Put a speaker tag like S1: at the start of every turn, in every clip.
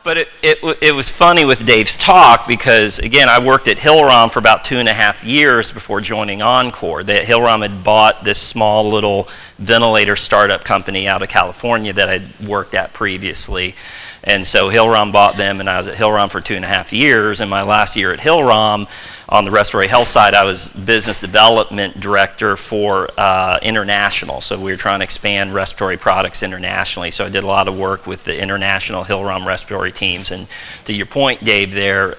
S1: But it was funny with Dave's talk because, again, I worked at Hillrom for about 2.5 years before joining Encore. Hillrom had bought this small little ventilator startup company out of California that I'd worked at previously. And so Hillrom bought them, and I was at Hillrom for 2.5 years. And my last year at Hillrom, on the respiratory health side, I was business development director for international. So we were trying to expand respiratory products internationally. So I did a lot of work with the international Hillrom respiratory teams. And to your point, Dave, there,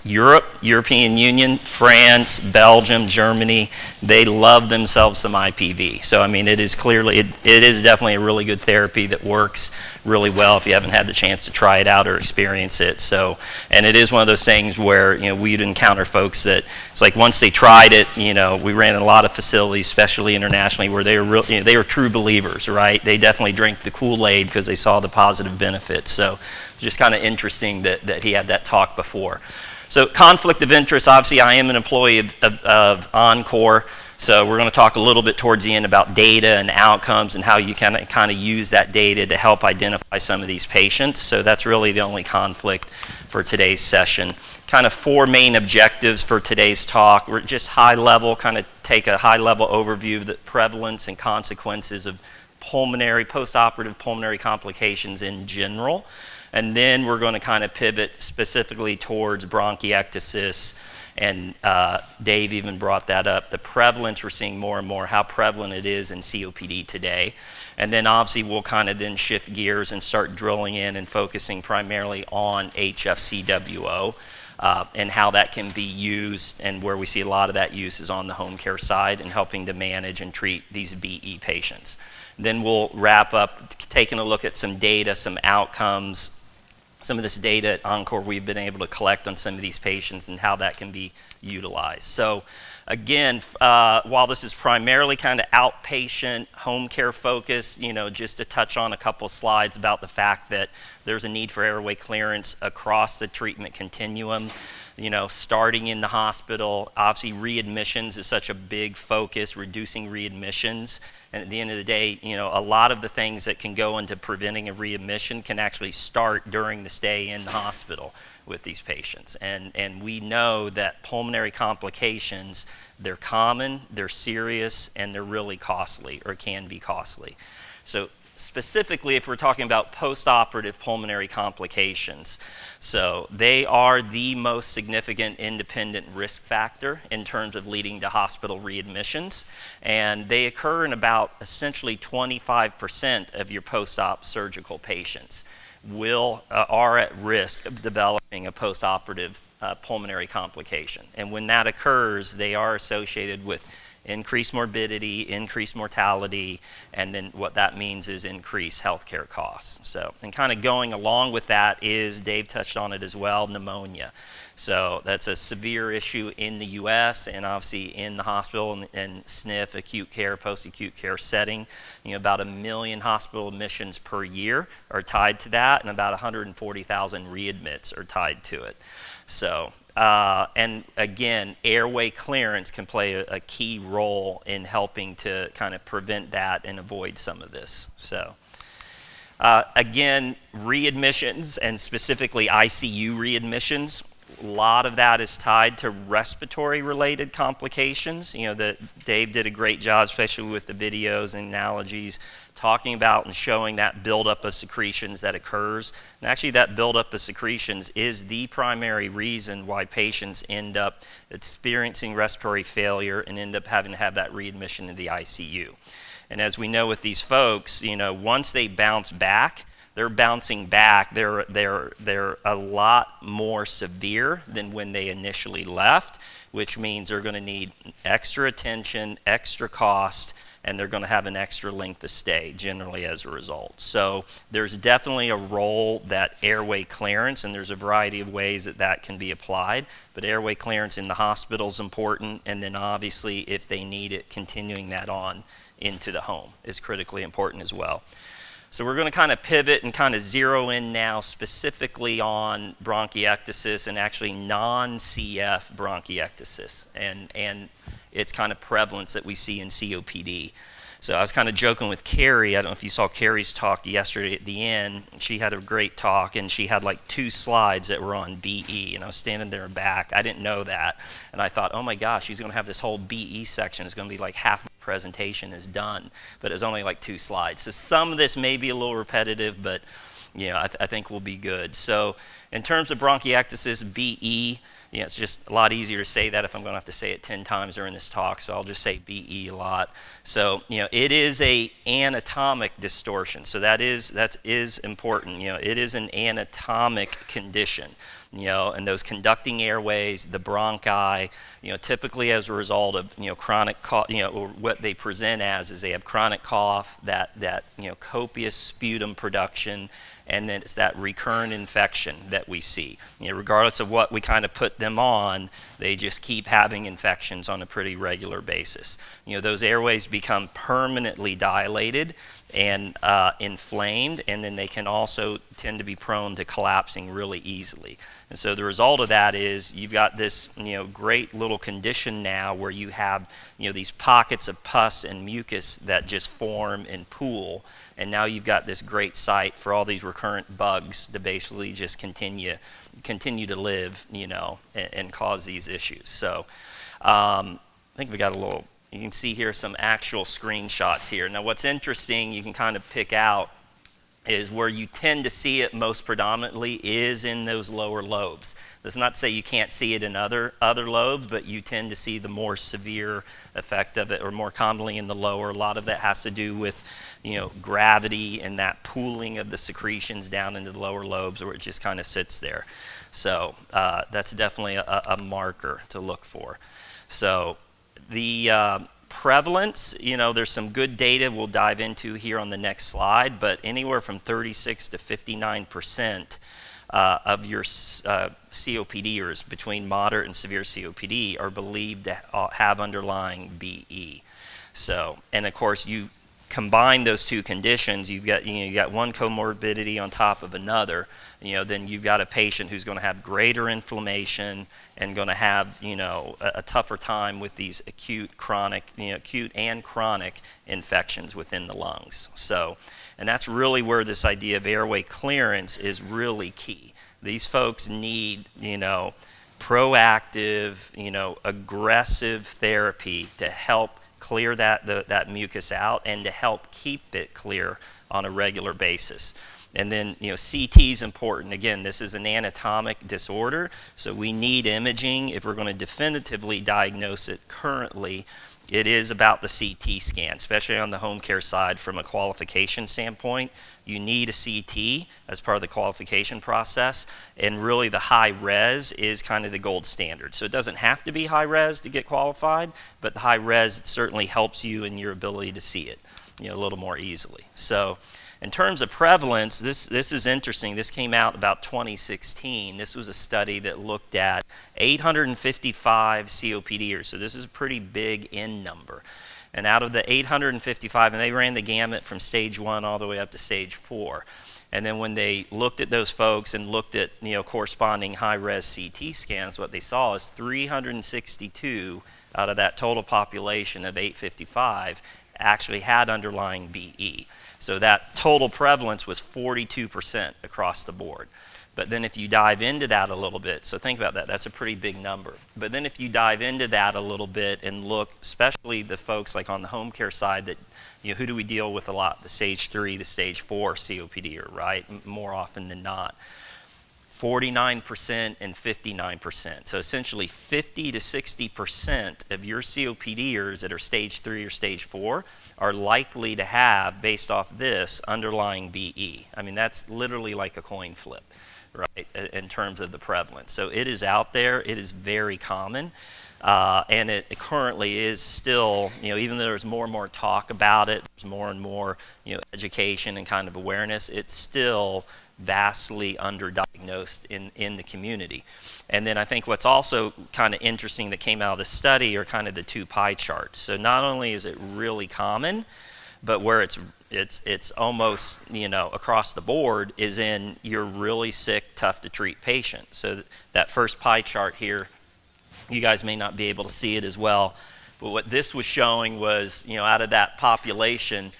S1: European Union, France, Belgium, Germany, they love themselves some IPV. So I mean, it is definitely a really good therapy that works really well if you haven't had the chance to try it out or experience it. So, and it is one of those things where, we'd encounter folks that it's like once they tried it, we ran in a lot of facilities, especially internationally, where they were they were true believers, right? They definitely drank the Kool-Aid because they saw the positive benefits. So it's just kind of interesting that he had that talk before. So conflict of interest, obviously I am an employee of Encore, so we're going to talk a little bit towards the end about data and outcomes and how you kind of use that data to help identify some of these patients. So that's really the only conflict for today's session. Kind of 4 main objectives for today's talk. We're just high level, kind of take a high level overview of the prevalence and consequences of post-operative pulmonary complications in general. And then we're going to kind of pivot specifically towards bronchiectasis, and Dave even brought that up. The prevalence, we're seeing more and more how prevalent it is in COPD today. And then obviously we'll kind of then shift gears and start drilling in and focusing primarily on HFCWO and how that can be used, and where we see a lot of that use is on the home care side and helping to manage and treat these BE patients. Then we'll wrap up taking a look at some data, some outcomes, some of this data at Encore we've been able to collect on some of these patients and how that can be utilized. So again, while this is primarily kind of outpatient home care focused, just to touch on a couple slides about the fact that there's a need for airway clearance across the treatment continuum. Starting in the hospital, obviously readmissions is such a big focus, reducing readmissions. And at the end of the day, a lot of the things that can go into preventing a readmission can actually start during the stay in the hospital with these patients. And we know that pulmonary complications, they're common, they're serious, and they're really costly, or can be costly. So specifically, if we're talking about post-operative pulmonary complications, so they are the most significant independent risk factor in terms of leading to hospital readmissions, and they occur in about essentially 25% of your post-op surgical patients are at risk of developing a post-operative pulmonary complication. And when that occurs, they are associated with increased morbidity, increased mortality, and then what that means is increased healthcare costs. So, and kind of going along with that is, Dave touched on it as well, pneumonia. So that's a severe issue in the US and obviously in the hospital and SNF, acute care, post-acute care setting. About 1 million hospital admissions per year are tied to that, and about 140,000 readmits are tied to it. So, and again, airway clearance can play a key role in helping to kind of prevent that and avoid some of this. So, again, readmissions, and specifically ICU readmissions, a lot of that is tied to respiratory related complications. Dave did a great job, especially with the videos and analogies, talking about and showing that buildup of secretions that occurs. And actually that buildup of secretions is the primary reason why patients end up experiencing respiratory failure and end up having to have that readmission in the ICU. And as we know with these folks, once they bounce back, they're bouncing back. They're a lot more severe than when they initially left, which means they're going to need extra attention, extra cost, and they're going to have an extra length of stay generally as a result. So there's definitely a role that airway clearance, and there's a variety of ways that can be applied, but airway clearance in the hospital is important, and then obviously if they need it, continuing that on into the home is critically important as well. So we're going to kind of pivot and kind of zero in now specifically on bronchiectasis and actually non-CF bronchiectasis and its kind of prevalence that we see in COPD. So I was kind of joking with Carrie. I don't know if you saw Carrie's talk yesterday at the end. She had a great talk, and she had like 2 slides that were on BE, and I was standing there back. I didn't know that, and I thought, oh my gosh, she's going to have this whole BE section. It's going to be like half my presentation is done, but it was only like 2 slides. So some of this may be a little repetitive, but I think we'll be good. So in terms of bronchiectasis, BE, it's just a lot easier to say that if I'm going to have to say it 10 times during this talk, so I'll just say BE a lot. So, it is a anatomic distortion, so that is important. It is an anatomic condition, and those conducting airways, the bronchi, typically as a result of, chronic cough, or what they present as is they have chronic cough, that copious sputum production, and then it's that recurrent infection that we see. Regardless of what we kind of put them on, they just keep having infections on a pretty regular basis. Those airways become permanently dilated and inflamed, and then they can also tend to be prone to collapsing really easily. And so the result of that is you've got this great little condition now where you have these pockets of pus and mucus that just form and pool, and now you've got this great site for all these recurrent bugs to basically just continue to live, and cause these issues. So I think we got a little, you can see here some actual screenshots here. Now what's interesting, you can kind of pick out, is where you tend to see it most predominantly is in those lower lobes. That's not to say you can't see it in other lobes, but you tend to see the more severe effect of it, or more commonly in the lower. A lot of that has to do with gravity and that pooling of the secretions down into the lower lobes, where it just kind of sits there. So that's definitely a marker to look for. So the prevalence, there's some good data we'll dive into here on the next slide, but anywhere from 36 to 59% of your COPDers between moderate and severe COPD are believed to have underlying BE. So, and of course, you combine those 2 conditions, you've got you got one comorbidity on top of another, then you've got a patient who's going to have greater inflammation and going to have a tougher time with these acute and chronic infections within the lungs. So, and that's really where this idea of airway clearance is really key. These folks need proactive, aggressive therapy to help clear that mucus out and to help keep it clear on a regular basis. And then, CT is important. Again, this is an anatomic disorder, so we need imaging. If we're going to definitively diagnose it currently, it is about the CT scan, especially on the home care side from a qualification standpoint. You need a CT as part of the qualification process, and really the high res is kind of the gold standard. So it doesn't have to be high res to get qualified, but the high res certainly helps you in your ability to see it, a little more easily. So in terms of prevalence, this is interesting. This came out about 2016. This was a study that looked at 855 COPDers. So this is a pretty big N number. And out of the 855, and they ran the gamut from stage 1 all the way up to stage 4. And then when they looked at those folks and looked at corresponding high-res CT scans, what they saw is 362 out of that total population of 855 actually had underlying BE. So that total prevalence was 42% across the board. But then if you dive into that a little bit, so think about that, that's a pretty big number. But then if you dive into that a little bit and look, especially the folks like on the home care side that, who do we deal with a lot? The stage 3, the stage 4 COPD, right? More often than not. 49% and 59%. So essentially 50 to 60% of your COPDers that are stage 3 or stage 4 are likely to have, based off this, underlying BE. I mean, that's literally like a coin flip, right, in terms of the prevalence. So it is out there. It is very common. And it currently is still, even though there's more and more talk about it, there's more and more, education and kind of awareness, it's still vastly underdiagnosed in the community. And then I think what's also kind of interesting that came out of the study are kind of the 2 pie charts. So not only is it really common, but where it's almost, across the board is in your really sick, tough to treat patient. So that first pie chart here, you guys may not be able to see it as well, But what this was showing was, out of that population,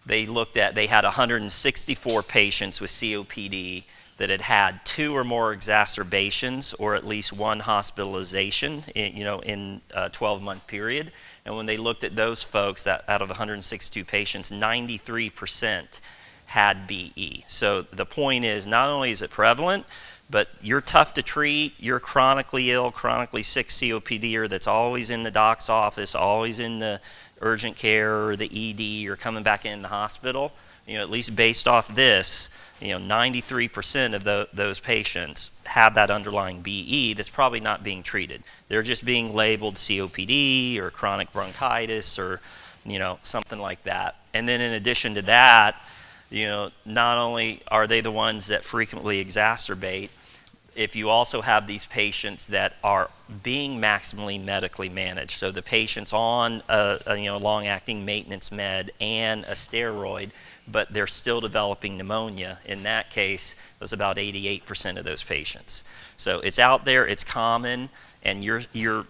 S1: they had 164 patients with COPD that had had 2 or more exacerbations or at least 1 hospitalization in a 12-month period. And when they looked at those folks, that out of 162 patients, 93% had BE. So the point is, not only is it prevalent, but you're tough to treat, you're chronically ill, chronically sick COPDer that's always in the doc's office, always in the urgent care or the ED or coming back in the hospital, at least based off this, 93% of those patients have that underlying BE that's probably not being treated. They're just being labeled COPD or chronic bronchitis or, something like that. And then in addition to that, not only are they the ones that frequently exacerbate, if you also have these patients that are being maximally medically managed, so the patient's on a long-acting maintenance med and a steroid, but they're still developing pneumonia. In that case, it was about 88% of those patients. So it's out there, it's common, and you're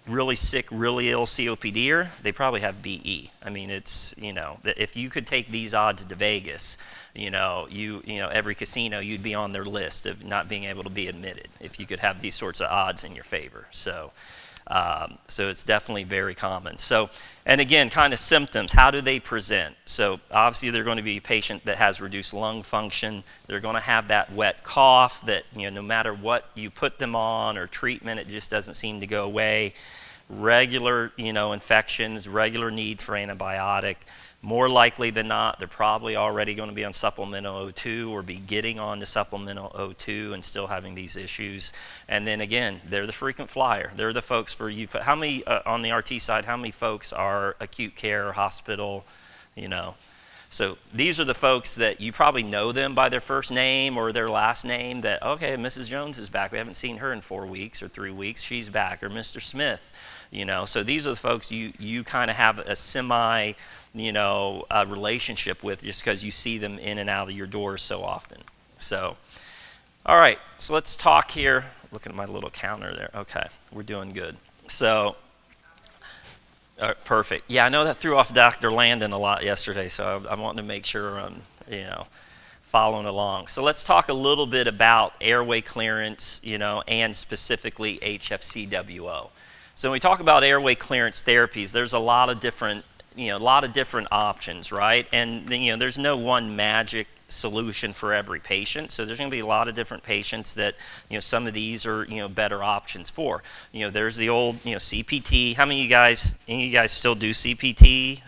S1: really sick, really ill COPDer, they probably have BE. I mean, it's, if you could take these odds to Vegas, every casino, you'd be on their list of not being able to be admitted if you could have these sorts of odds in your favor. So it's definitely very common. So, and again, kind of symptoms, how do they present? So obviously they're going to be a patient that has reduced lung function. They're going to have that wet cough that, no matter what you put them on or treatment, it just doesn't seem to go away. Regular, infections, regular needs for antibiotic. More likely than not, they're probably already going to be on supplemental O2 or be getting on to supplemental O2 and still having these issues. And then again, they're the frequent flyer. They're the folks for you. How many, on the RT side, how many folks are acute care, hospital, So these are the folks that you probably know them by their first name or their last name that, okay, Mrs. Jones is back. We haven't seen her in 4 weeks or 3 weeks. She's back. Or Mr. Smith, So these are the folks you kind of have a semi, relationship with just because you see them in and out of your doors so often. So, all right, so let's talk here. Looking at my little counter there. Okay, we're doing good. So, perfect. Yeah, I know that threw off Dr. Landon a lot yesterday, so I'm wanting to make sure I'm, following along. So let's talk a little bit about airway clearance, and specifically HFCWO. So when we talk about airway clearance therapies, there's a lot of different options, right? And there's no one magic solution for every patient. So there's going to be a lot of different patients that, some of these are, better options for. There's the old, CPT. How many of you guys still do CPT?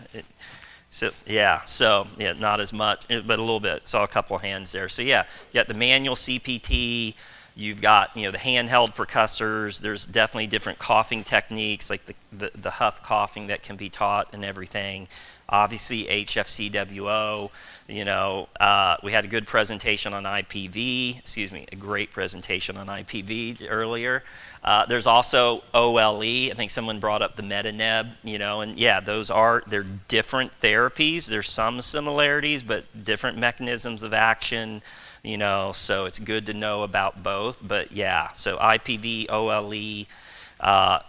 S1: Not as much, but a little bit. Saw a couple of hands there. So yeah, you got the manual CPT. You've got, the handheld percussors. There's definitely different coughing techniques, like the huff coughing that can be taught and everything. Obviously, HFCWO. We had a good presentation on IPV. A great presentation on IPV earlier. There's also OLE. I think someone brought up the Metaneb. And yeah, they're different therapies. There's some similarities, but different mechanisms of action. So it's good to know about both. But yeah, so IPV, OLE,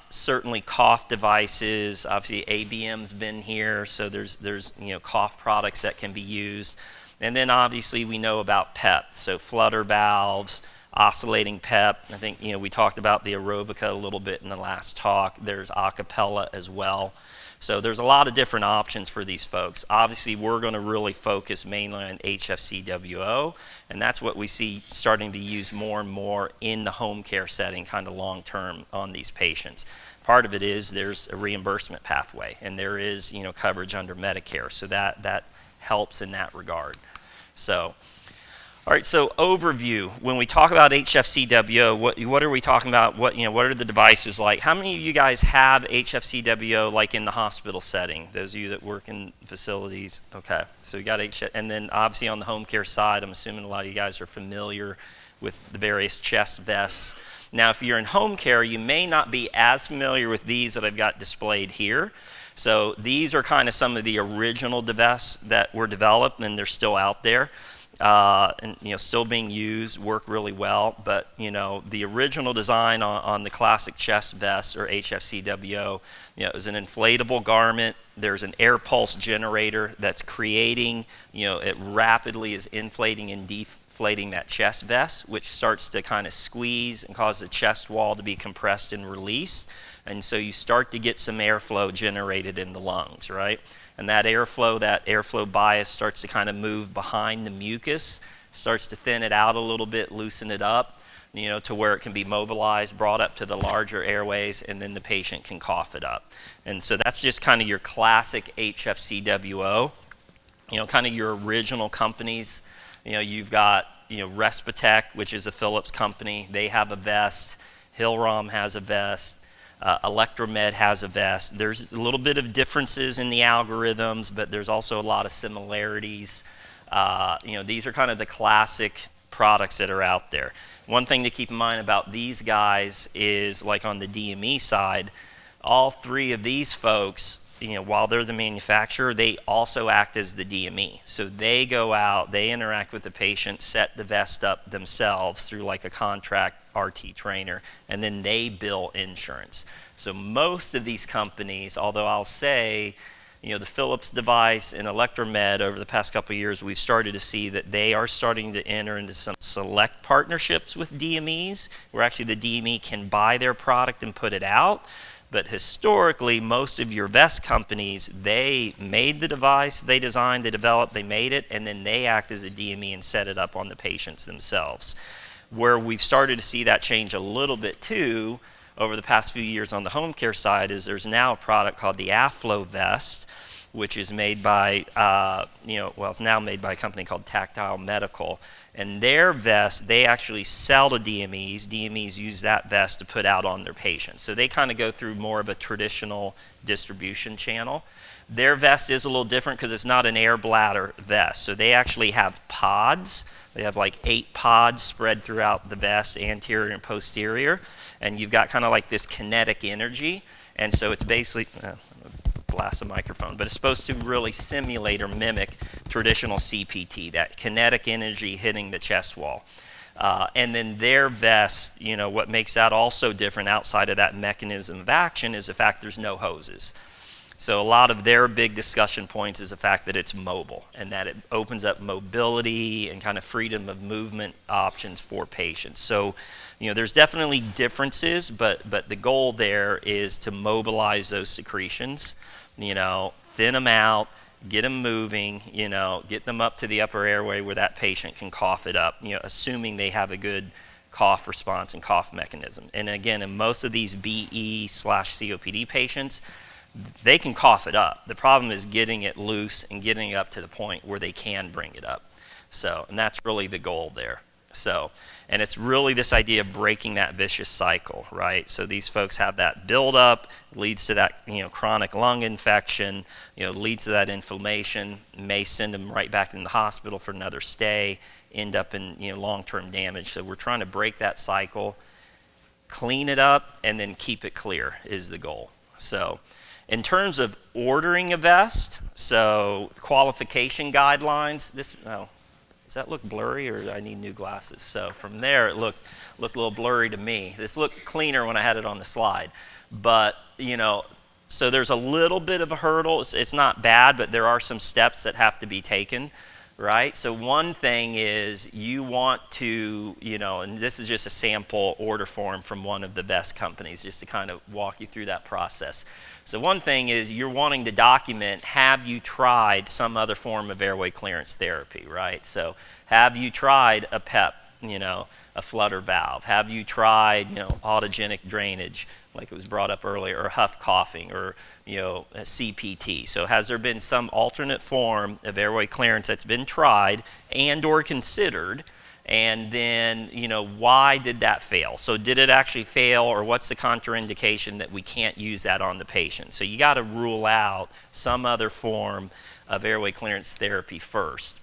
S1: certainly cough devices. Obviously, ABM's been here, so there's cough products that can be used. And then obviously we know about PEP, so flutter valves, oscillating PEP. I think we talked about the aerobica a little bit in the last talk. There's acapella as well. So there's a lot of different options for these folks. Obviously, we're going to really focus mainly on HFCWO, and that's what we see starting to use more and more in the home care setting, kind of long term on these patients. Part of it is there's a reimbursement pathway, and there is coverage under Medicare, so that helps in that regard. So, all right, so overview. When we talk about HFCWO, what are we talking about? What are the devices like? How many of you guys have HFCWO like in the hospital setting? Those of you that work in facilities, okay. So we got HF, and then obviously on the home care side, I'm assuming a lot of you guys are familiar with the various chest vests. Now, if you're in home care, you may not be as familiar with these that I've got displayed here. So these are kind of some of the original vests that were developed, and they're still out there. and still being used, work really well. But the original design on the classic chest vest, or HFCWO, is an inflatable garment. There's an air pulse generator that's creating, it rapidly is inflating and deflating that chest vest, which starts to kind of squeeze and cause the chest wall to be compressed and released. And so you start to get some airflow generated in the lungs, right? And that airflow bias starts to kind of move behind the mucus, starts to thin it out a little bit, loosen it up, to where it can be mobilized, brought up to the larger airways, and then the patient can cough it up. And so that's just kind of your classic HFCWO, kind of your original companies. You've got, Respitec, which is a Philips company. They have a vest. Hillrom has a vest. Electromed has a vest. There's a little bit of differences in the algorithms, but there's also a lot of similarities. These are kind of the classic products that are out there. One thing to keep in mind about these guys is, like on the DME side, all three of these folks, while they're the manufacturer, they also act as the DME. So they go out, they interact with the patient, set the vest up themselves through like a contract RT trainer, and then they bill insurance. So most of these companies, although I'll say, the Philips device and Electromed, over the past couple of years, we've started to see that they are starting to enter into some select partnerships with DMEs, where actually the DME can buy their product and put it out. But historically, most of your vest companies, they made the device, they designed, they developed, they made it, and then they act as a DME and set it up on the patients themselves. Where we've started to see that change a little bit too over the past few years on the home care side is there's now a product called the Afflo vest, which is made by, it's now made by a company called Tactile Medical. And their vest, they actually sell to DMEs. DMEs use that vest to put out on their patients. So they kind of go through more of a traditional distribution channel. Their vest is a little different because it's not an air bladder vest. So they actually have pods. They have like 8 pods spread throughout the vest, anterior and posterior. And you've got kind of like this kinetic energy. And so it's basically, blast the microphone, but it's supposed to really simulate or mimic traditional CPT, that kinetic energy hitting the chest wall. And then their vest, what makes that also different outside of that mechanism of action is the fact there's no hoses. So a lot of their big discussion points is the fact that it's mobile and that it opens up mobility and kind of freedom of movement options for patients. So, there's definitely differences, but the goal there is to mobilize those secretions, thin them out, get them moving, get them up to the upper airway where that patient can cough it up, assuming they have a good cough response and cough mechanism. And again, in most of these BE/COPD patients, they can cough it up. The problem is getting it loose and getting it up to the point where they can bring it up. So, and that's really the goal there. So, and it's really this idea of breaking that vicious cycle, right? So these folks have that buildup, leads to that, chronic lung infection, leads to that inflammation, may send them right back in the hospital for another stay, end up in, long-term damage. So we're trying to break that cycle, clean it up, and then keep it clear is the goal. So in terms of ordering a vest, so qualification guidelines, does that look blurry, or do I need new glasses? So from there, it looked a little blurry to me. This looked cleaner when I had it on the slide. But, so there's a little bit of a hurdle. It's not bad, but there are some steps that have to be taken, right? So one thing is you want to, and this is just a sample order form from one of the vest companies, just to kind of walk you through that process. So one thing is you're wanting to document, have you tried some other form of airway clearance therapy, right? So have you tried a PEP, a flutter valve? Have you tried, autogenic drainage, like it was brought up earlier, or huff coughing, or, a CPT? So has there been some alternate form of airway clearance that's been tried and or considered? And then, why did that fail? So did it actually fail, or what's the contraindication that we can't use that on the patient? So you got to rule out some other form of airway clearance therapy first.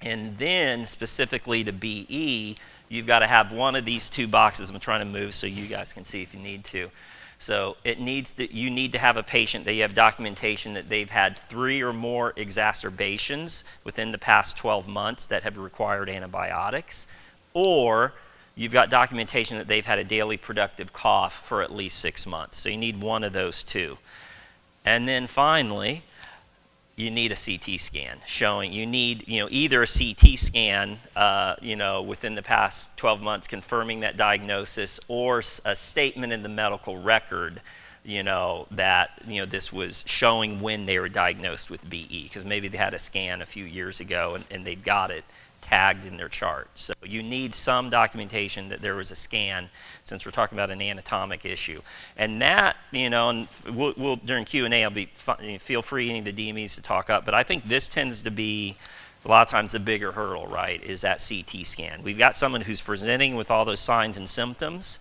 S1: And then specifically to BE, you've got to have one of these 2 boxes. I'm trying to move so you guys can see if you need to. So you need to have a patient that you have documentation that they've had 3 or more exacerbations within the past 12 months that have required antibiotics, or you've got documentation that they've had a daily productive cough for at least 6 months. So you need one of those two. And then finally, you need a CT scan showing, you need, either a CT scan, within the past 12 months confirming that diagnosis, or a statement in the medical record, that, this was showing when they were diagnosed with BE, because maybe they had a scan a few years ago and they've got it tagged in their chart. So you need some documentation that there was a scan, since we're talking about an anatomic issue. And that, and we'll during Q&A, feel free, any of the DMEs, to talk up, but I think this tends to be a lot of times the bigger hurdle, right, is that CT scan. We've got someone who's presenting with all those signs and symptoms,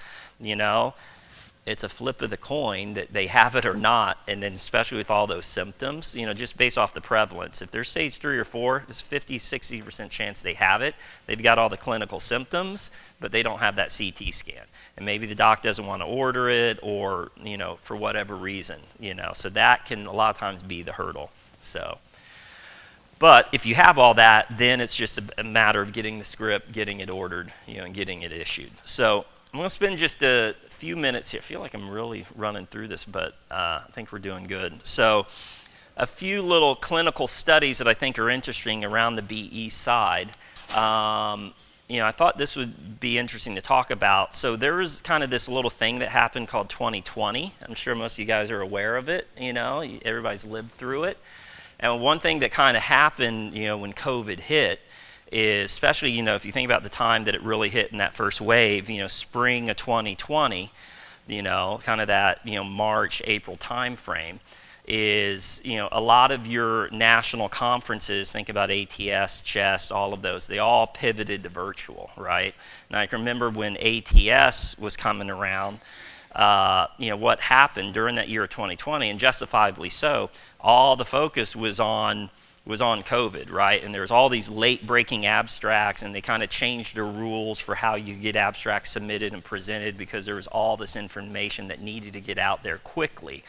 S1: it's a flip of the coin that they have it or not, and then especially with all those symptoms, just based off the prevalence. If they're stage 3 or 4, there's 50-60% chance they have it. They've got all the clinical symptoms, but they don't have that CT scan. And maybe the doc doesn't want to order it, or, for whatever reason, So that can a lot of times be the hurdle. So, but if you have all that, then it's just a matter of getting the script, getting it ordered, and getting it issued. So I'm going to spend just a few minutes here. I feel like I'm really running through this, but I think we're doing good. So a few little clinical studies that I think are interesting around the BE side. I thought this would be interesting to talk about. So there was kind of this little thing that happened called 2020. I'm sure most of you guys are aware of it. Everybody's lived through it. And one thing that kind of happened, when COVID hit, is, especially, if you think about the time that it really hit in that first wave, spring of 2020, kind of that, March, April time frame, is, a lot of your national conferences, think about ATS, CHEST, all of those, they all pivoted to virtual, right? And I can remember when ATS was coming around, what happened during that year of 2020, and justifiably so, all the focus was on COVID, right? And there's all these late-breaking abstracts, and they kind of changed the rules for how you get abstracts submitted and presented, because there was all this information that needed to get out there quickly.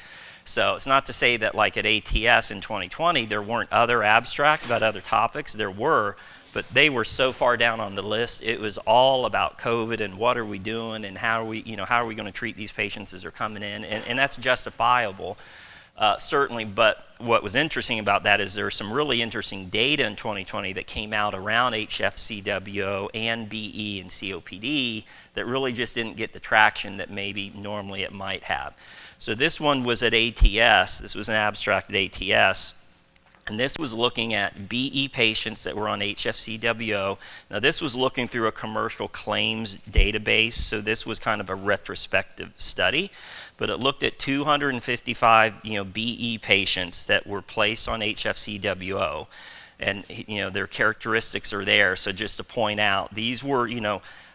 S1: So it's not to say that, like at ATS in 2020, there weren't other abstracts about other topics. There were, but they were so far down on the list. It was all about COVID and what are we doing, and how are we going to treat these patients as they're coming in, and that's justifiable. Certainly, but what was interesting about that is there was some really interesting data in 2020 that came out around HFCWO and BE and COPD that really just didn't get the traction that maybe normally it might have. So this one was at ATS. This was an abstract at ATS. And this was looking at BE patients that were on HFCWO. Now this was looking through a commercial claims database, so this was kind of a retrospective study. But it looked at 255, BE patients that were placed on HFCWO, and their characteristics are there. So just to point out, these were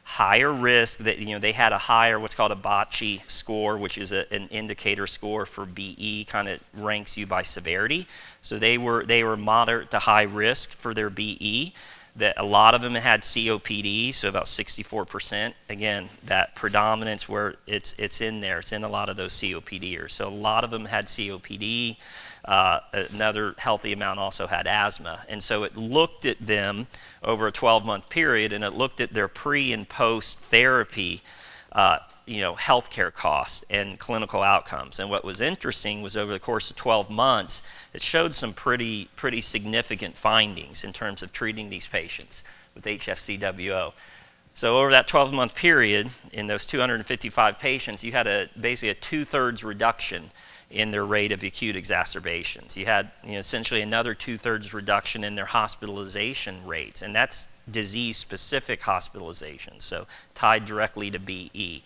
S1: higher risk, that they had a higher, what's called a Bocce score, which is an indicator score for BE, kind of ranks you by severity. So they were moderate to high risk for their BE. That a lot of them had COPD, so about 64%. Again, that predominance where it's in there. It's in a lot of those COPDers. So a lot of them had COPD. Another healthy amount also had asthma. And so it looked at them over a 12-month period, and it looked at their pre and post therapy healthcare costs and clinical outcomes. And what was interesting was over the course of 12 months, it showed some pretty significant findings in terms of treating these patients with HFCWO. So over that 12-month period, in those 255 patients, you had basically a 2/3 reduction in their rate of acute exacerbations. You had essentially another 2/3 reduction in their hospitalization rates, and that's disease-specific hospitalizations, so tied directly to BE.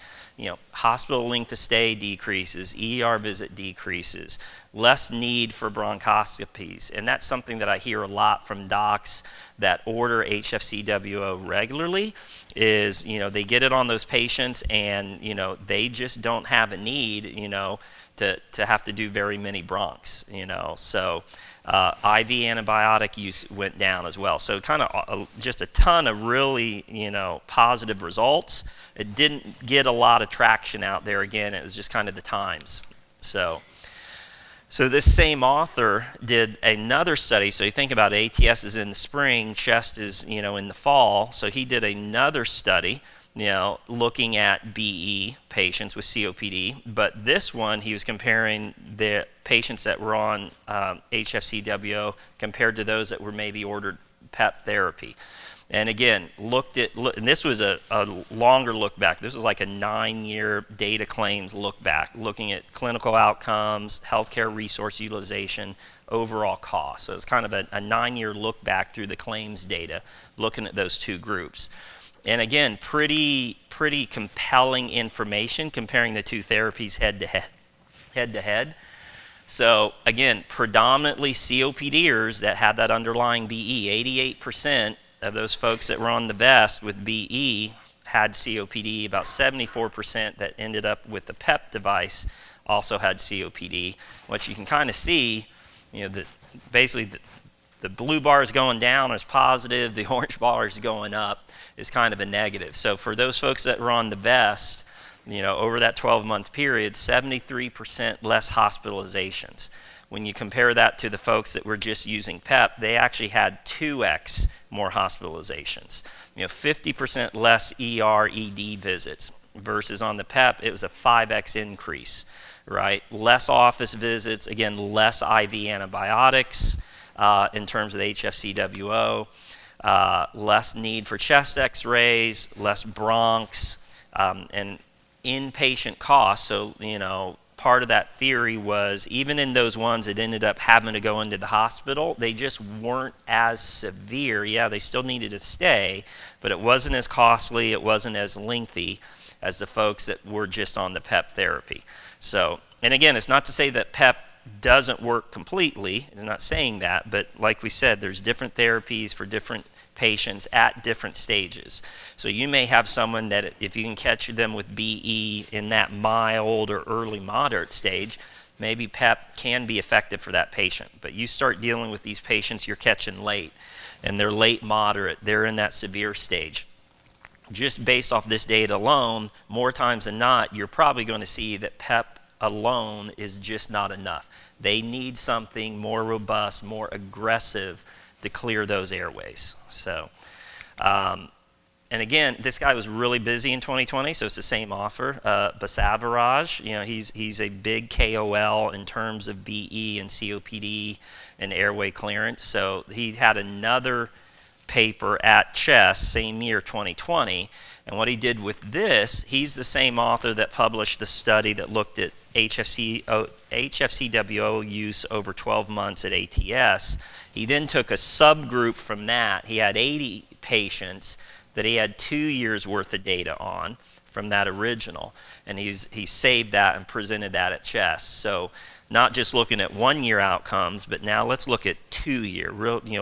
S1: Hospital length of stay decreases, ER visit decreases, less need for bronchoscopies, and that's something that I hear a lot from docs that order HFCWO regularly, is they get it on those patients, and they just don't have a need to have to do very many bronchs, So IV antibiotic use went down as well. So kind of just a ton of really, positive results. It didn't get a lot of traction out there. Again, it was just kind of the times. So this same author did another study. So you think about it, ATS is in the spring, chest is, in the fall. So he did another study, looking at BE patients with COPD. But this one, he was comparing the patients that were on HFCWO compared to those that were maybe ordered PEP therapy. And again, and this was a longer look back. This was like a 9-year data claims look back, looking at clinical outcomes, healthcare resource utilization, overall cost. So it's kind of a 9-year look back through the claims data, looking at those two groups. And again, pretty compelling information comparing the two therapies head to head. So again, predominantly COPDers that had that underlying BE, 88% of those folks that were on the vest with BE had COPD. About 74% that ended up with the PEP device also had COPD. What you can kind of see, basically the blue bar is going down is positive, the orange bar is going up is kind of a negative. So for those folks that were on the vest, over that 12-month period, 73% less hospitalizations. When you compare that to the folks that were just using PEP, they actually had 2x more hospitalizations. 50% less ED visits versus on the PEP, it was a 5x increase, right? Less office visits, again, less IV antibiotics in terms of the HFCWO, less need for chest x-rays, less bronchs, and inpatient costs. So, part of that theory was even in those ones that ended up having to go into the hospital, they just weren't as severe. Yeah, they still needed to stay, but it wasn't as costly, it wasn't as lengthy as the folks that were just on the PEP therapy. So, and again, it's not to say that PEP doesn't work completely. It's not saying that, but like we said, there's different therapies for different patients at different stages. So you may have someone that if you can catch them with BE in that mild or early moderate stage, maybe PEP can be effective for that patient. But you start dealing with these patients you're catching late, and they're late moderate, they're in that severe stage. Just based off this data alone, more times than not, you're probably going to see that PEP alone is just not enough. They need something more robust, more aggressive to clear those airways. So, and again, this guy was really busy in 2020, so it's the same author. Basavaraj, he's a big KOL in terms of BE and COPD and airway clearance. So he had another paper at CHEST, same year, 2020. And what he did with this, he's the same author that published the study that looked at HFCWO use over 12 months at ATS. He then took a subgroup from that. He had 80 patients that he had 2 years worth of data on from that original. And he saved that and presented that at CHEST. So not just looking at 1-year outcomes, but now let's look at 2-year,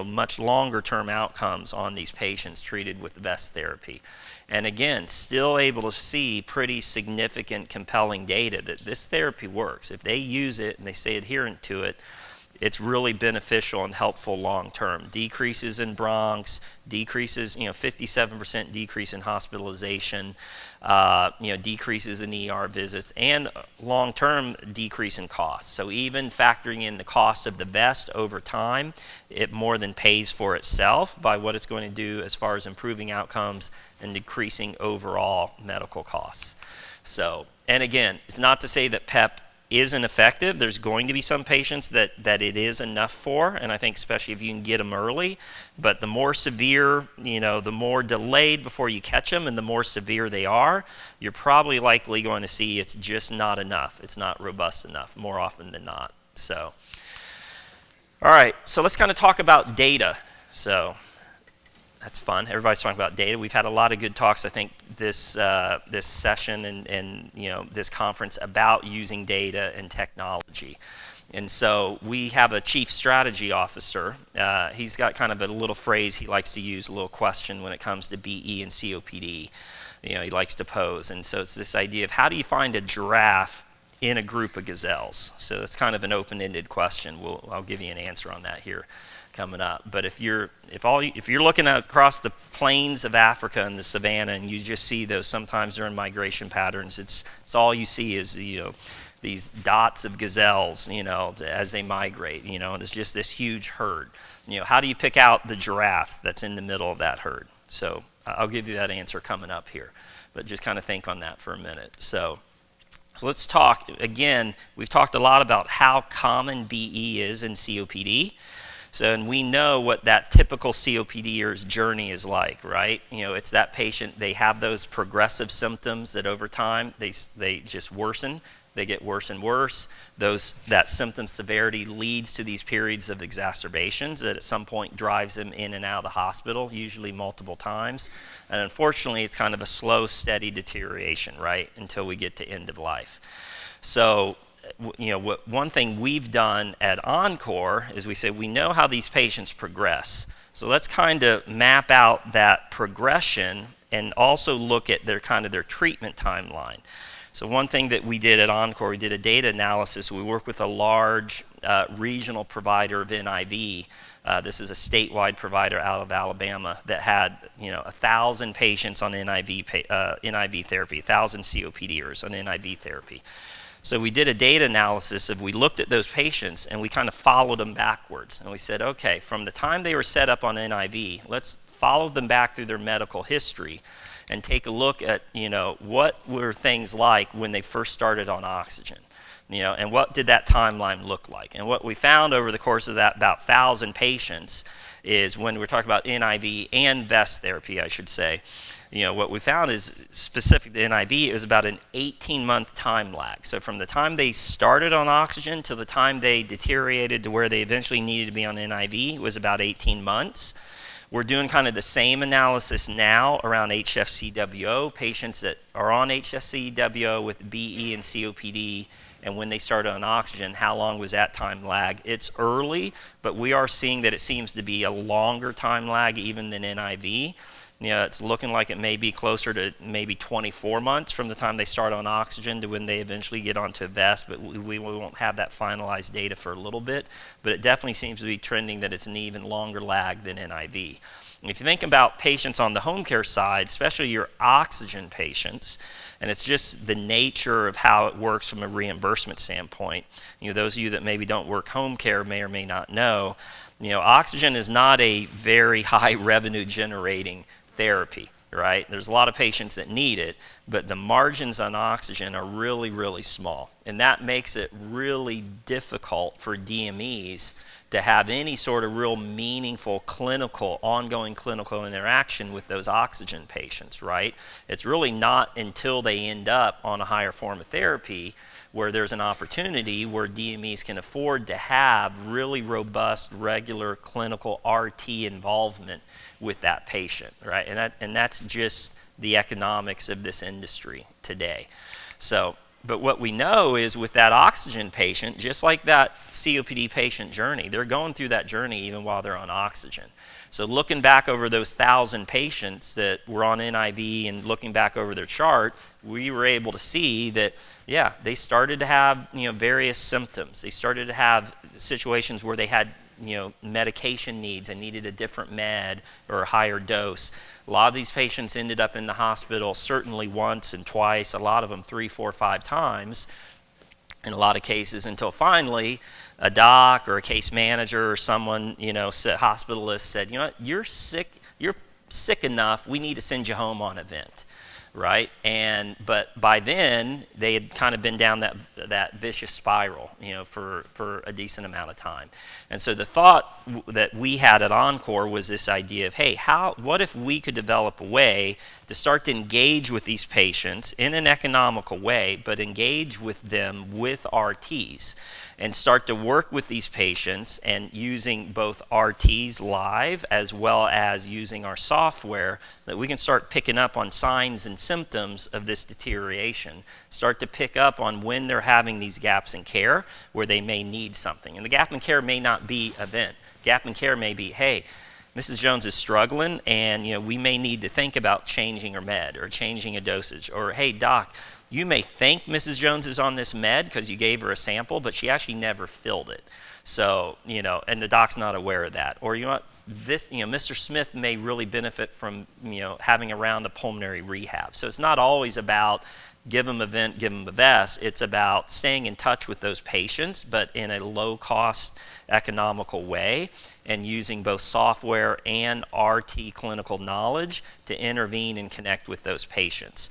S1: much longer term outcomes on these patients treated with vest therapy. And again, still able to see pretty significant, compelling data that this therapy works. If they use it and they stay adherent to it, it's really beneficial and helpful long term. Decreases in bronchs, decreases, 57% decrease in hospitalization, decreases in ER visits, and long term decrease in costs. So even factoring in the cost of the vest over time, it more than pays for itself by what it's going to do as far as improving outcomes and decreasing overall medical costs. So, and again, it's not to say that PEP isn't effective. There's going to be some patients that it is enough for, and I think especially if you can get them early. But the more severe, the more delayed before you catch them, and the more severe they are, you're probably likely going to see it's just not enough. It's not robust enough more often than not. So, all right, so let's kind of talk about data. So that's fun. Everybody's talking about data. We've had a lot of good talks, I think, this session and this conference about using data and technology. And so we have a chief strategy officer. He's got kind of a little phrase he likes to use, a little question when it comes to BE and COPD. He likes to pose. And so it's this idea of how do you find a giraffe in a group of gazelles? So that's kind of an open-ended question. I'll give you an answer on that here coming up. But if you're looking across the plains of Africa and the savanna, and you just see those sometimes during migration patterns, it's all you see is these dots of gazelles, as they migrate, and it's just this huge herd. How do you pick out the giraffe that's in the middle of that herd? So I'll give you that answer coming up here, but just kind of think on that for a minute. So let's talk, again, we've talked a lot about how common BE is in COPD. And we know what that typical COPDer's journey is like, right? It's that patient, they have those progressive symptoms that over time, they just worsen. They get worse and worse. That symptom severity leads to these periods of exacerbations that at some point drives them in and out of the hospital, usually multiple times. And unfortunately, it's kind of a slow, steady deterioration, right, until we get to end of life. So, one thing we've done at Encore is we say we know how these patients progress. So let's kind of map out that progression and also look at their treatment timeline. So one thing that we did at Encore, we did a data analysis. We worked with a large regional provider of NIV. This is a statewide provider out of Alabama that had 1,000 patients on NIV therapy, 1,000 COPDers on NIV therapy. So we did a data analysis we looked at those patients and we kind of followed them backwards. And we said, okay, from the time they were set up on NIV, let's follow them back through their medical history and take a look at, what were things like when they first started on oxygen, and what did that timeline look like. And what we found over the course of that about 1,000 patients is when we're talking about NIV and vest therapy, I should say, what we found is specific to NIV, it was about an 18-month time lag. So from the time they started on oxygen to the time they deteriorated to where they eventually needed to be on NIV was about 18 months. We're doing kind of the same analysis now around HFCWO, patients that are on HFCWO with BE and COPD, and when they started on oxygen, how long was that time lag? It's early, but we are seeing that it seems to be a longer time lag even than NIV. It's looking like it may be closer to maybe 24 months from the time they start on oxygen to when they eventually get onto vest, but we won't have that finalized data for a little bit. But it definitely seems to be trending that it's an even longer lag than NIV. And if you think about patients on the home care side, especially your oxygen patients, and it's just the nature of how it works from a reimbursement standpoint. Those of you that maybe don't work home care may or may not know, oxygen is not a very high revenue generating therapy, right? There's a lot of patients that need it, but the margins on oxygen are really, really small. And that makes it really difficult for DMEs to have any sort of real meaningful ongoing clinical interaction with those oxygen patients, right? It's really not until they end up on a higher form of therapy where there's an opportunity where DMEs can afford to have really robust, regular clinical RT involvement with that patient, right? And that's just the economics of this industry today. So, but what we know is with that oxygen patient, just like that COPD patient journey, they're going through that journey even while they're on oxygen. So looking back over those 1,000 patients that were on NIV and looking back over their chart, we were able to see that, yeah, they started to have, various symptoms. They started to have situations where they had, medication needs and needed a different med or a higher dose. A lot of these patients ended up in the hospital certainly once and twice, a lot of them 3, 4, 5 times in a lot of cases, until finally a doc or a case manager or someone, hospitalist said, you're sick enough, we need to send you home on a vent, right? But by then they had kind of been down that vicious spiral, for a decent amount of time. And so the thought that we had at Encore was this idea of, hey, what if we could develop a way to start to engage with these patients in an economical way, but engage with them with RTs and start to work with these patients and using both RTs live as well as using our software, that we can start picking up on signs and symptoms of this deterioration, start to pick up on when they're having these gaps in care where they may need something. And the gap in care may not be a vent. Gap in care may be, hey, Mrs. Jones is struggling, and we may need to think about changing her med or changing a dosage. Or, hey, doc, you may think Mrs. Jones is on this med because you gave her a sample, but she actually never filled it. So, and the doc's not aware of that. Or Mr. Smith may really benefit from, having a round of pulmonary rehab. So it's not always about give them a vent, give them a vest. It's about staying in touch with those patients, but in a low-cost, economical way, and using both software and RT clinical knowledge to intervene and connect with those patients,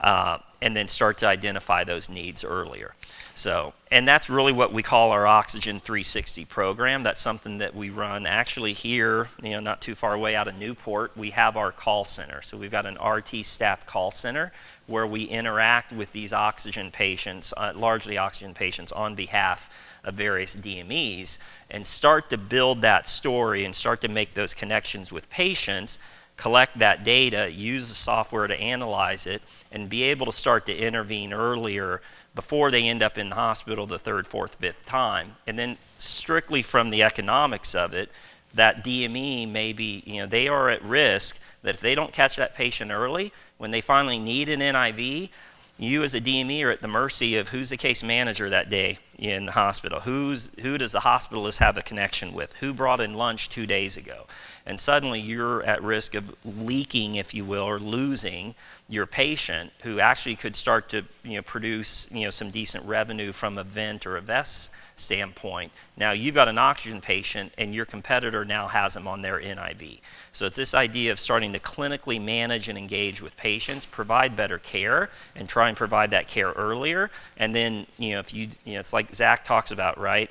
S1: and then start to identify those needs earlier. So, and that's really what we call our Oxygen 360 program. That's something that we run actually here, not too far away out of Newport. We have our call center. So we've got an RT staff call center where we interact with these oxygen patients, largely oxygen patients, on behalf of various DMEs, and start to build that story and start to make those connections with patients, collect that data, use the software to analyze it, and be able to start to intervene earlier before they end up in the hospital the third, fourth, fifth time. And then strictly from the economics of it, that DME may be, they are at risk that if they don't catch that patient early, when they finally need an NIV, you as a DME are at the mercy of who's the case manager that day in the hospital. Who does the hospitalist have a connection with? Who brought in lunch 2 days ago? And suddenly you're at risk of leaking, if you will, or losing your patient who actually could start to produce some decent revenue from a vent or a vest standpoint. Now you've got an oxygen patient and your competitor now has them on their NIV. So it's this idea of starting to clinically manage and engage with patients, provide better care, and try and provide that care earlier. And then it's like Zach talks about, right?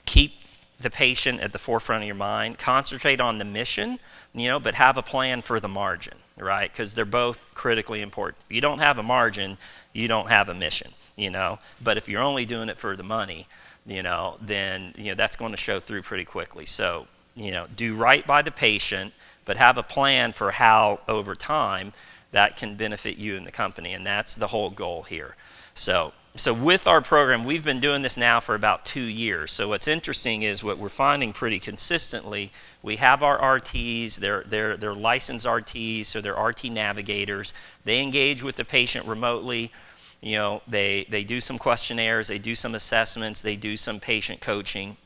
S1: Keep the patient at the forefront of your mind, concentrate on the mission, but have a plan for the margin, right? Because they're both critically important. If you don't have a margin, you don't have a mission, But if you're only doing it for the money, then that's going to show through pretty quickly. So, do right by the patient, but have a plan for how over time that can benefit you and the company, and that's the whole goal here. So with our program, we've been doing this now for about 2 years. So what's interesting is what we're finding pretty consistently, we have our RTs, they're licensed RTs, so they're RT navigators. They engage with the patient remotely. They do some questionnaires, they do some assessments, they do some patient coaching.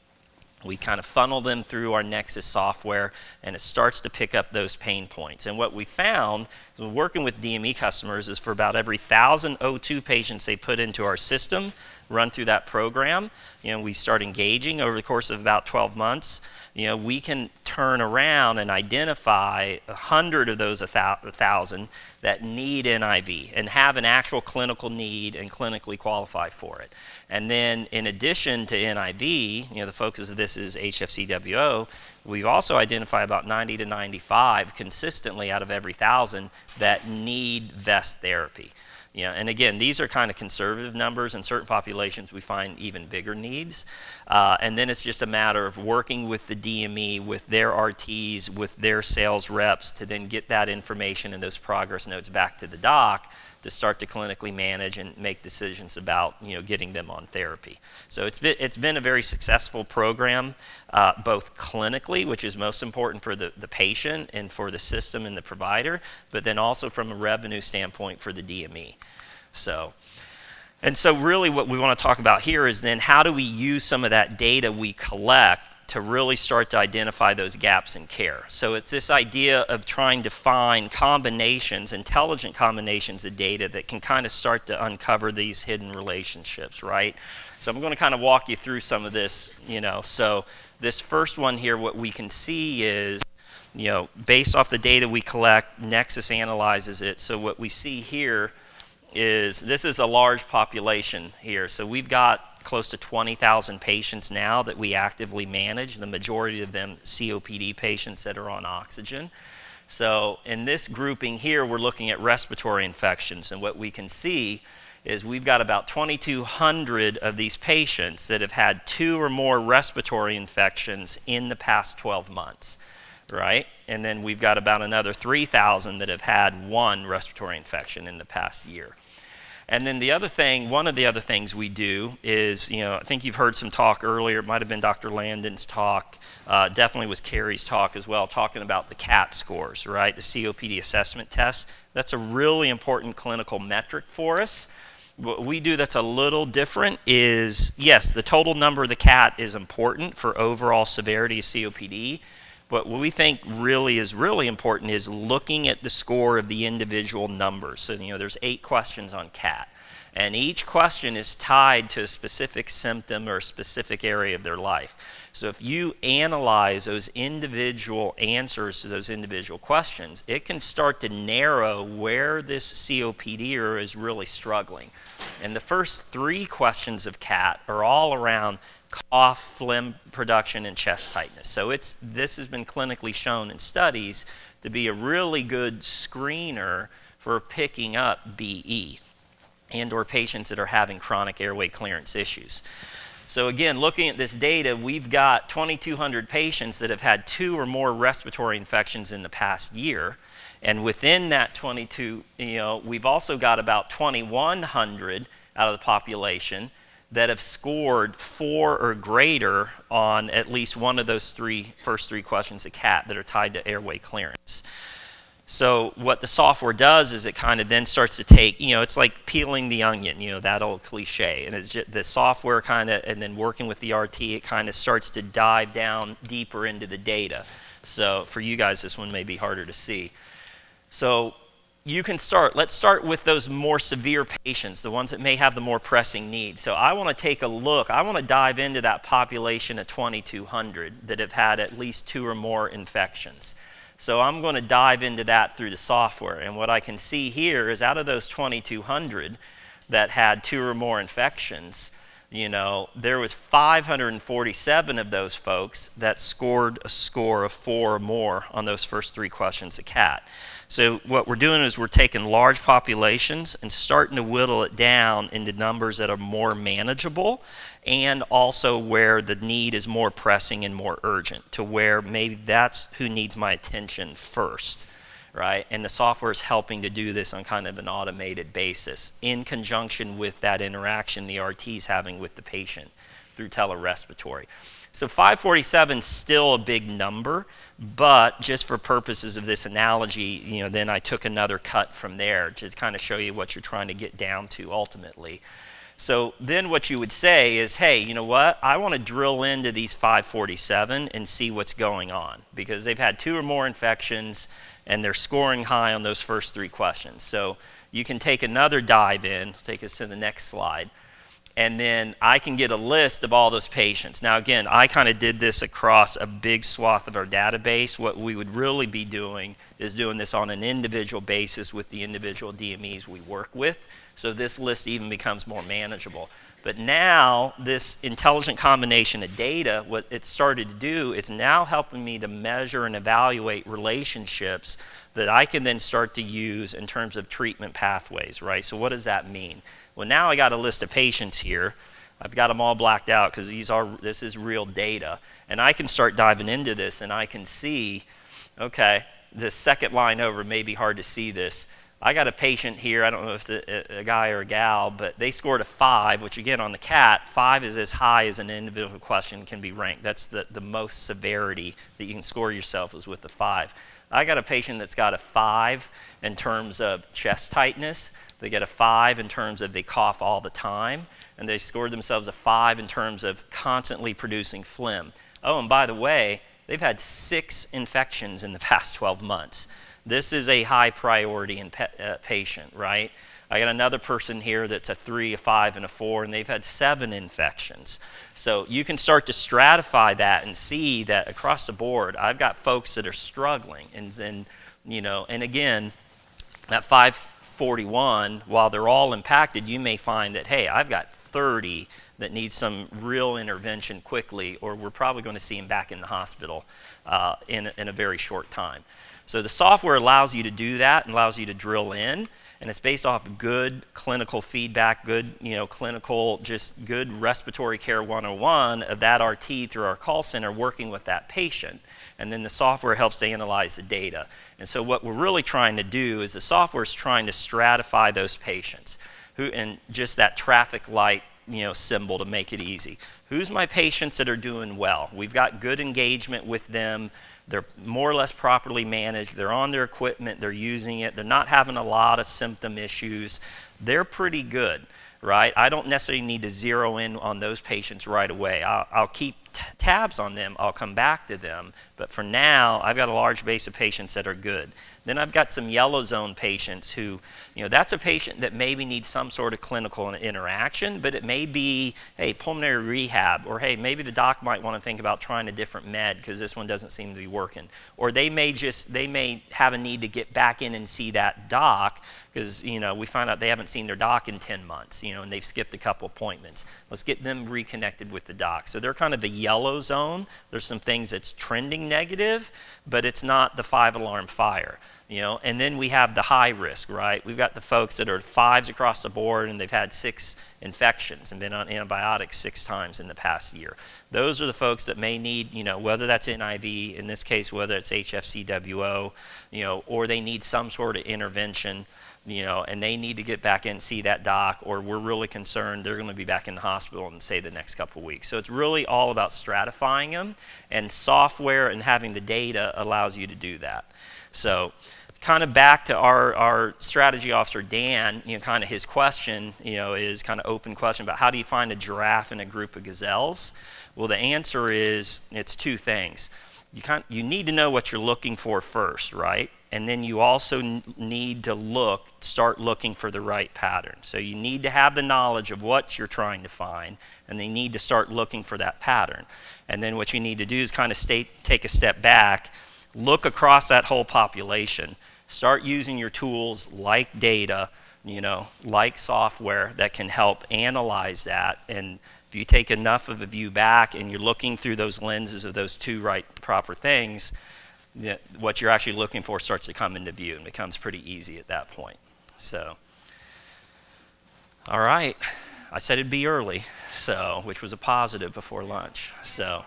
S1: We kind of funnel them through our Nexus software, and it starts to pick up those pain points. And what we found, working with DME customers, is for about every 1,000 O2 patients they put into our system, run through that program, we start engaging over the course of about 12 months. We can turn around and identify 100 of those 1,000 that need NIV and have an actual clinical need and clinically qualify for it. And then in addition to NIV, the focus of this is HFCWO, we've also identified about 90 to 95 consistently out of every 1,000 that need vest therapy. And again, these are kind of conservative numbers. In certain populations, we find even bigger needs. And then it's just a matter of working with the DME, with their RTs, with their sales reps to then get that information and those progress notes back to the doc to start to clinically manage and make decisions about getting them on therapy. So it's been a very successful program, both clinically, which is most important for the patient and for the system and the provider, but then also from a revenue standpoint for the DME. So really what we want to talk about here is then how do we use some of that data we collect to really start to identify those gaps in care. So it's this idea of trying to find combinations, intelligent combinations of data that can kind of start to uncover these hidden relationships, right? So I'm going to kind of walk you through some of this, So this first one here, what we can see is, based off the data we collect, Nexus analyzes it. So what we see here is, this is a large population here. So we've got close to 20,000 patients now that we actively manage, the majority of them COPD patients that are on oxygen. So in this grouping here, we're looking at respiratory infections, and what we can see is we've got about 2,200 of these patients that have had 2 or more respiratory infections in the past 12 months, right? And then we've got about another 3,000 that have had 1 respiratory infection in the past year. And then the other thing, one of the other things we do is, I think you've heard some talk earlier, it might have been Dr. Landon's talk, definitely was Carrie's talk as well, talking about the CAT scores, right? The COPD assessment test. That's a really important clinical metric for us. What we do that's a little different is, yes, the total number of the CAT is important for overall severity of COPD, but what we think really is really important is looking at the score of the individual numbers. So, there's 8 questions on CAT, and each question is tied to a specific symptom or a specific area of their life. So if you analyze those individual answers to those individual questions, it can start to narrow where this COPDer is really struggling. And the first 3 questions of CAT are all around cough, phlegm production, and chest tightness. So this has been clinically shown in studies to be a really good screener for picking up BE and or patients that are having chronic airway clearance issues. So again, looking at this data, we've got 2,200 patients that have had 2 or more respiratory infections in the past year. And within that 22, we've also got about 2,100 out of the population that have scored 4 or greater on at least one of those first three questions of CAT that are tied to airway clearance. So what the software does is it kind of then starts to take, it's like peeling the onion, that old cliche. And it's just the software kind of, and then working with the RT, it kind of starts to dive down deeper into the data. So for you guys, this one may be harder to see. So you can let's start with those more severe patients, the ones that may have the more pressing needs. So I want to take a look, I want to dive into that population of 2,200 that have had at least 2 or more infections. So I'm going to dive into that through the software. And what I can see here is out of those 2,200 that had 2 or more infections, there was 547 of those folks that scored a score of 4 or more on those first 3 questions of CAT. So what we're doing is we're taking large populations and starting to whittle it down into numbers that are more manageable and also where the need is more pressing and more urgent, to where maybe that's who needs my attention first, right? And the software is helping to do this on kind of an automated basis in conjunction with that interaction the RT is having with the patient through telerespiratory. So 547 is still a big number, but just for purposes of this analogy, then I took another cut from there to kind of show you what you're trying to get down to ultimately. So then what you would say is, hey, you know what? I want to drill into these 547 and see what's going on because they've had 2 or more infections and they're scoring high on those first 3 questions. So you can take another dive in, take us to the next slide, and then I can get a list of all those patients. Now again, I kind of did this across a big swath of our database. What we would really be doing is doing this on an individual basis with the individual DMEs we work with. So this list even becomes more manageable. But now this intelligent combination of data, what it started to do is now helping me to measure and evaluate relationships that I can then start to use in terms of treatment pathways, right? So what does that mean? Well, now I got a list of patients here. I've got them all blacked out because this is real data. And I can start diving into this and I can see, okay, the second line over may be hard to see this. I got a patient here, I don't know if it's a guy or a gal, but they scored a 5, which again on the CAT, 5 is as high as an individual question can be ranked. That's the most severity that you can score yourself is with the 5. I got a patient that's got a 5 in terms of chest tightness. They get a 5 in terms of they cough all the time, and they scored themselves a 5 in terms of constantly producing phlegm. Oh, and by the way, they've had 6 infections in the past 12 months. This is a high priority patient, right? I got another person here that's a 3, a 5, and a 4, and they've had 7 infections. So you can start to stratify that and see that across the board, I've got folks that are struggling. And then, and again, that 541, while they're all impacted, you may find that, hey, I've got 30 that need some real intervention quickly, or we're probably going to see them back in the hospital in a very short time. So the software allows you to do that and allows you to drill in, and it's based off of good clinical feedback, good, clinical, just good respiratory care 101 of that RT through our call center working with that patient. And then the software helps to analyze the data. And so what we're really trying to do is the software is trying to stratify those patients. and just that traffic light, symbol to make it easy. Who's my patients that are doing well? We've got good engagement with them. They're more or less properly managed. They're on their equipment. They're using it. They're not having a lot of symptom issues. They're pretty good, right? I don't necessarily need to zero in on those patients right away. I'll keep tabs on them. I'll come back to them. But for now, I've got a large base of patients that are good. Then I've got some yellow zone patients who, that's a patient that maybe needs some sort of clinical interaction, but it may be, hey, pulmonary rehab, or hey, maybe the doc might want to think about trying a different med because this one doesn't seem to be working. Or they may have a need to get back in and see that doc because, we find out they haven't seen their doc in 10 months, and they've skipped a couple appointments. Let's get them reconnected with the doc. So they're kind of the yellow zone. There's some things that's trending negative, but it's not the 5-alarm fire. And then we have the high risk, right? We've got the folks that are 5s across the board and they've had 6 infections and been on antibiotics 6 times in the past year. Those are the folks that may need, whether that's NIV, in this case, whether it's HFCWO, or they need some sort of intervention, and they need to get back in and see that doc, or we're really concerned they're going to be back in the hospital in, say, the next couple of weeks. So it's really all about stratifying them, and software and having the data allows you to do that. So kind of back to our strategy officer, Dan, kind of his question, is kind of open question about how do you find a giraffe in a group of gazelles? Well, the answer is it's 2 things. You need to know what you're looking for first, right? And then you also need to start looking for the right pattern. So you need to have the knowledge of what you're trying to find, and they need to start looking for that pattern. And then what you need to do is kind of take a step back, look across that whole population, start using your tools like data, like software that can help analyze that. And if you take enough of a view back and you're looking through those lenses of those 2 proper things, what you're actually looking for starts to come into view and becomes pretty easy at that point. So, all right. I said it'd be early, which was a positive before lunch. So.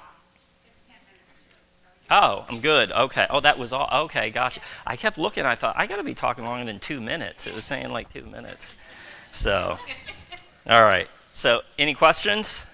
S1: Oh, I'm good. Okay. Oh, that was all. Okay, gotcha. I kept looking. I thought, I got to be talking longer than 2 minutes. It was saying like 2 minutes. So, all right. So, any questions?